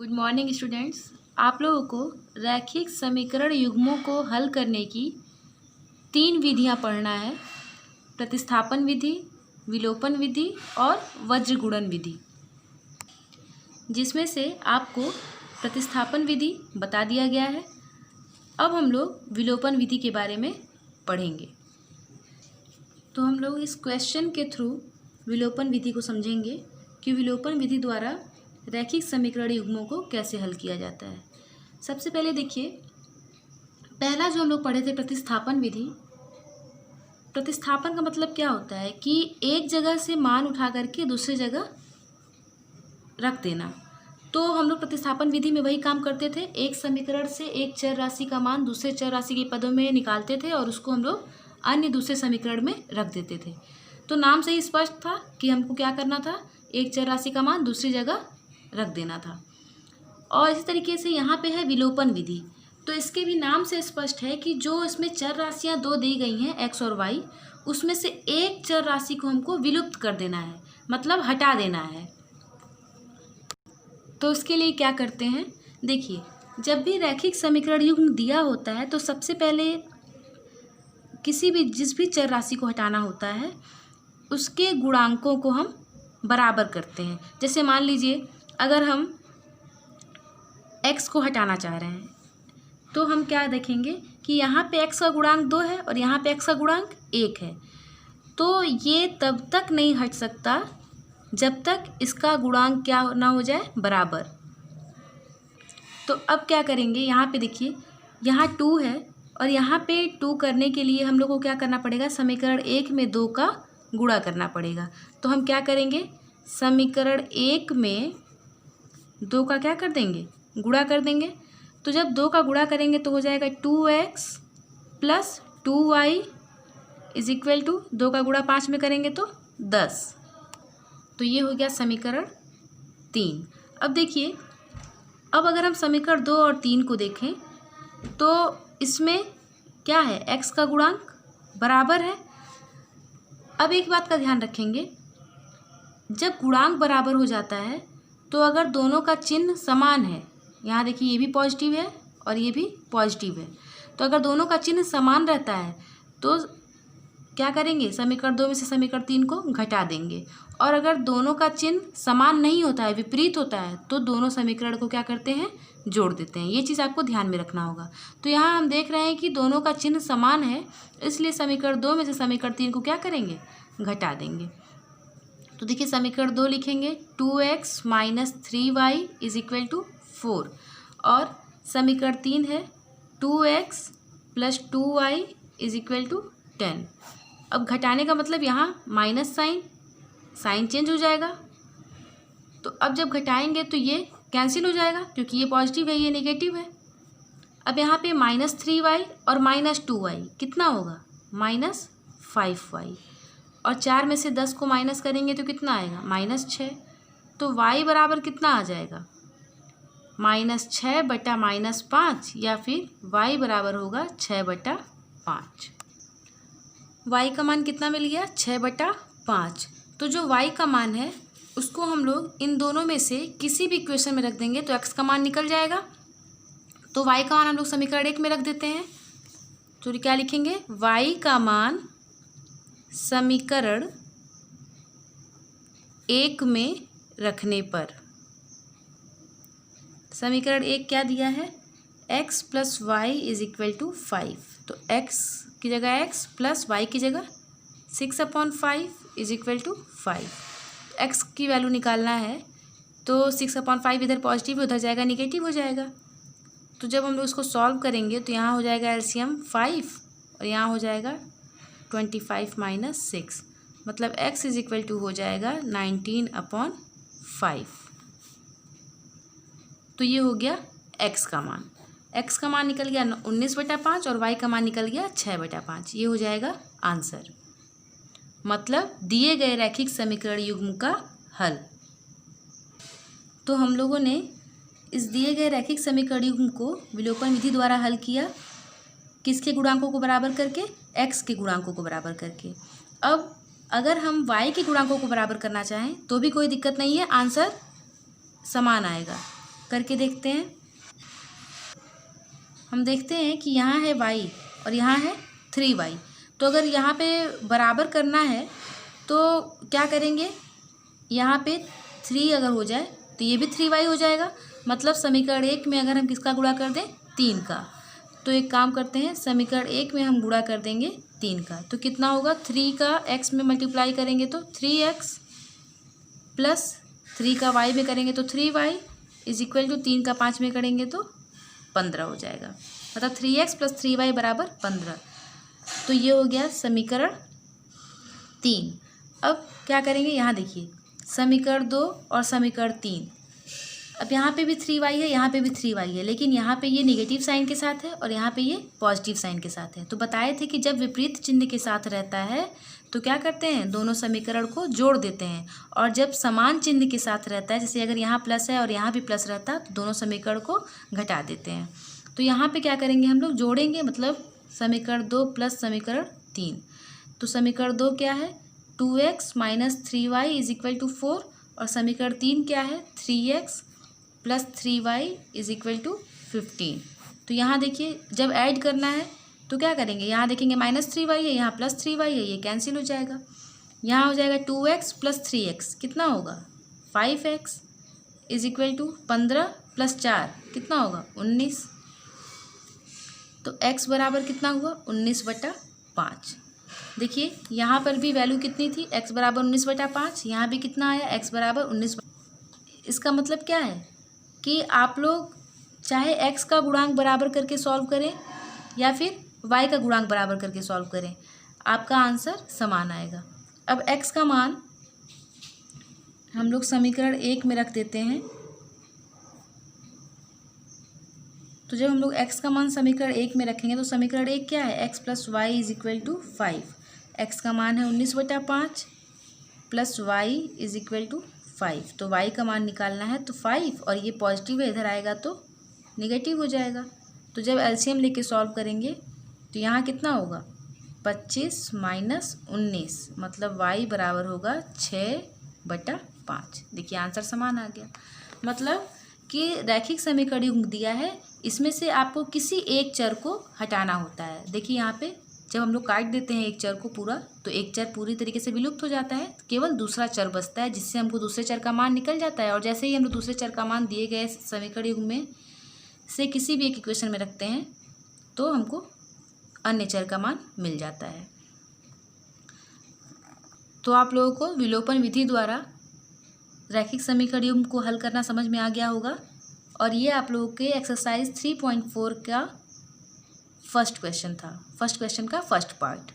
Good morning students. आप लोगों को रैखिक समीकरण युग्मों को हल करने की 3 विधियां पढ़ना है। प्रतिस्थापन विधि, विलोपन विधि और वज्रगुणन विधि, जिसमें से आपको प्रतिस्थापन विधि बता दिया गया है। अब हम लोग विलोपन विधि के बारे में पढ़ेंगे। तो हम लोग इस क्वेश्चन के थ्रू विलोपन विधि को समझेंगे कि विलोपन विधि द्वारा रैखिक समीकरण युग्मों को कैसे हल किया जाता है। सबसे पहले देखिए, पहला जो हम लोग पढ़े थे प्रतिस्थापन विधि। प्रतिस्थापन का मतलब क्या होता है कि एक जगह से मान उठा करके दूसरी जगह रख देना। तो हम लोग प्रतिस्थापन विधि में वही काम करते थे, एक समीकरण से एक चर राशि का मान दूसरे चर राशि के पदों में निकालते थे और उसको हम लोग अन्य दूसरे समीकरण में रख देते थे। तो नाम से ही स्पष्ट था कि हमको क्या करना था, एक चर राशि का मान दूसरी जगह रख देना था। और इसी तरीके से यहाँ पे है विलोपन विधि। तो इसके भी नाम से स्पष्ट है कि जो इसमें चर राशियाँ दो दी गई हैं एक्स और वाई, उसमें से एक चर राशि को हमको विलुप्त कर देना है, मतलब हटा देना है। तो उसके लिए क्या करते हैं, देखिए, जब भी रैखिक समीकरण युग्म दिया होता है तो सबसे पहले जिस भी चर राशि को हटाना होता है उसके गुणांकों को हम बराबर करते हैं। जैसे मान लीजिए अगर हम x को हटाना चाह रहे हैं तो हम क्या देखेंगे कि यहाँ पे x का गुणांक 2 है और यहाँ पे x का गुणांक 1 है। तो ये तब तक नहीं हट सकता जब तक इसका गुणांक क्या ना हो जाए, बराबर। तो अब क्या करेंगे, यहाँ पे देखिए, यहाँ 2 है और यहाँ पे 2 करने के लिए हम लोग को क्या करना पड़ेगा, समीकरण 1 में 2 का गुणा करना पड़ेगा। तो हम क्या करेंगे, समीकरण 1 में 2 का क्या कर देंगे, गुणा कर देंगे। तो जब 2 का गुणा करेंगे तो हो जाएगा 2x plus 2y is equal to 2 का गुणा 5 में करेंगे तो 10। तो ये हो गया समीकरण 3। अब देखिए, अब अगर हम समीकरण 2 और 3 को देखें तो इसमें क्या है, x का गुणांक बराबर है। अब एक बात का ध्यान रखेंगे, जब गुणांक बराबर हो जाता है तो अगर दोनों का चिन्ह समान है, यहाँ देखिए ये भी पॉजिटिव है और ये भी पॉजिटिव है, तो अगर दोनों का चिन्ह समान रहता है तो क्या करेंगे, समीकरण 2 में से समीकरण 3 को घटा देंगे। और अगर दोनों का चिन्ह समान नहीं होता है, विपरीत होता है, तो दोनों समीकरण को क्या करते हैं, जोड़ देते हैं। ये चीज़ आपको ध्यान में रखना होगा। तो यहाँ हम देख रहे हैं कि दोनों का चिन्ह समान है, इसलिए समीकरण 2 में से समीकरण 3 को क्या करेंगे, घटा देंगे। तो देखिए समीकरण 2 लिखेंगे 2x minus 3y is equal to 4 और समीकरण 3 है 2x plus 2y is equal to 10। अब घटाने का मतलब यहाँ माइनस साइन चेंज हो जाएगा। तो अब जब घटाएंगे तो ये कैंसिल हो जाएगा क्योंकि ये पॉजिटिव है, ये नेगेटिव है। अब यहाँ पे माइनस 3y और माइनस 2y कितना होगा, माइनस 5y, और 4 में से 10 को माइनस करेंगे तो कितना आएगा, माइनस 6। तो y बराबर कितना आ जाएगा, माइनस 6 बटा माइनस 5, या फिर y बराबर होगा 6 बटा 5। y का मान कितना मिल गया, 6 बटा 5। तो जो y का मान है उसको हम लोग इन दोनों में से किसी भी इक्वेशन में रख देंगे तो x का मान निकल जाएगा। तो y का मान हम लोग समीकरण 1 में रख देते हैं। तो क्या लिखेंगे, y का मान समीकरण 1 में रखने पर, समीकरण 1 क्या दिया है, x plus y is equal to 5। तो x की जगह x प्लस y की जगह 6/5 इज इक्वल टू 5। x की वैल्यू निकालना है तो 6/5 इधर पॉजिटिव उधर जाएगा निगेटिव हो जाएगा। तो जब हम लोग इसको सॉल्व करेंगे तो यहाँ हो जाएगा एलसीएम 5 और यहाँ हो जाएगा 25 माइनस 6, मतलब x इज इक्वल टू हो जाएगा 19/5। तो ये हो गया x का मान। x का मान निकल गया 19/5 और y का मान निकल गया 6/5। ये हो जाएगा आंसर, मतलब दिए गए रैखिक समीकरण युग्म का हल। तो हम लोगों ने इस दिए गए रैखिक समीकरण युग्म को विलोपन विधि द्वारा हल किया, किसके गुणांकों को बराबर करके, x के गुणांकों को बराबर करके। अब अगर हम y के गुणांकों को बराबर करना चाहें तो भी कोई दिक्कत नहीं है, आंसर समान आएगा। करके देखते हैं। हम देखते हैं कि यहाँ है y और यहाँ है 3y। तो अगर यहाँ पे बराबर करना है तो क्या करेंगे, यहाँ पे 3 अगर हो जाए तो ये भी 3y हो जाएगा। मतलब समीकरण 1 में अगर हम किसका गुणा कर दें, 3 का। तो एक काम करते हैं, समीकरण 1 में हम गुणा कर देंगे 3 का। तो कितना होगा, 3 का x में मल्टीप्लाई करेंगे तो 3x प्लस 3 का y में करेंगे तो 3y इज इक्वल टू 3 का 5 में करेंगे तो 15 हो जाएगा। मतलब 3x प्लस 3y बराबर 15। तो ये हो गया समीकरण 3। अब क्या करेंगे, यहाँ देखिए समीकरण 2 और समीकरण 3। अब यहाँ पे भी 3y है, यहाँ पे भी 3y है, लेकिन यहाँ पे ये नेगेटिव साइन के साथ है और यहाँ पे ये पॉजिटिव साइन के साथ है। तो बताए थे कि जब विपरीत चिन्ह के साथ रहता है तो क्या करते हैं, दोनों समीकरण को जोड़ देते हैं। और जब समान चिन्ह के साथ रहता है, जैसे अगर यहाँ प्लस है और यहाँ भी प्लस रहता है, तो दोनों समीकरण को घटा देते हैं। तो यहाँ पे क्या करेंगे, हम लोग जोड़ेंगे, मतलब समीकरण 2 प्लस समीकरण 3। तो समीकरण 2 क्या है, 2x minus 3y is equal to 4। और समीकरण 3 क्या है, 3x plus 3y is equal to 15। तो यहाँ देखिए जब ऐड करना है तो क्या करेंगे, यहाँ देखेंगे माइनस 3y है, यहाँ प्लस 3y है, ये कैंसिल हो जाएगा। यहाँ हो जाएगा 2x प्लस 3x कितना होगा, 5x is equal to 15 plus 4 कितना होगा, 19। तो x बराबर कितना हुआ, 19/5। देखिए यहाँ पर भी वैल्यू कितनी थी, x बराबर 19/5। यहाँ भी कितना आया, x बराबर 19। इसका मतलब क्या है कि आप लोग चाहे x का गुणांक बराबर करके सॉल्व करें या फिर y का गुणांक बराबर करके सॉल्व करें, आपका आंसर समान आएगा। अब x का मान हम लोग समीकरण 1 में रख देते हैं। तो जब हम लोग x का मान समीकरण 1 में रखेंगे तो समीकरण 1 क्या है, x plus y is equal to 5। x का मान है 19/5 plus y is equal to 5। तो y का मान निकालना है तो 5, और ये पॉजिटिव है, इधर आएगा तो नेगेटिव हो जाएगा। तो जब एलसीएम लेके सॉल्व करेंगे तो यहाँ कितना होगा, 25 माइनस 19, मतलब y बराबर होगा 6/5। देखिए आंसर समान आ गया। मतलब कि रैखिक समीकरण युग्म दिया है, इसमें से आपको किसी एक चर को हटाना होता है। देखिए यहाँ पे जब हम लोग काट देते हैं एक चर को पूरा, तो एक चर पूरी तरीके से विलुप्त हो जाता है, केवल दूसरा चर बचता है, जिससे हमको दूसरे चर का मान निकल जाता है। और जैसे ही हम लोग दूसरे चर का मान दिए गए समीकरण युग्म में से किसी भी एक इक्वेशन में रखते हैं तो हमको अन्य चर का मान मिल जाता है। तो आप लोगों को विलोपन विधि द्वारा रैखिक समीकरण युग्म को हल करना समझ में आ गया होगा। और ये आप लोगों के एक्सरसाइज 3.4 का फर्स्ट क्वेश्चन था, फर्स्ट क्वेश्चन का फर्स्ट पार्ट।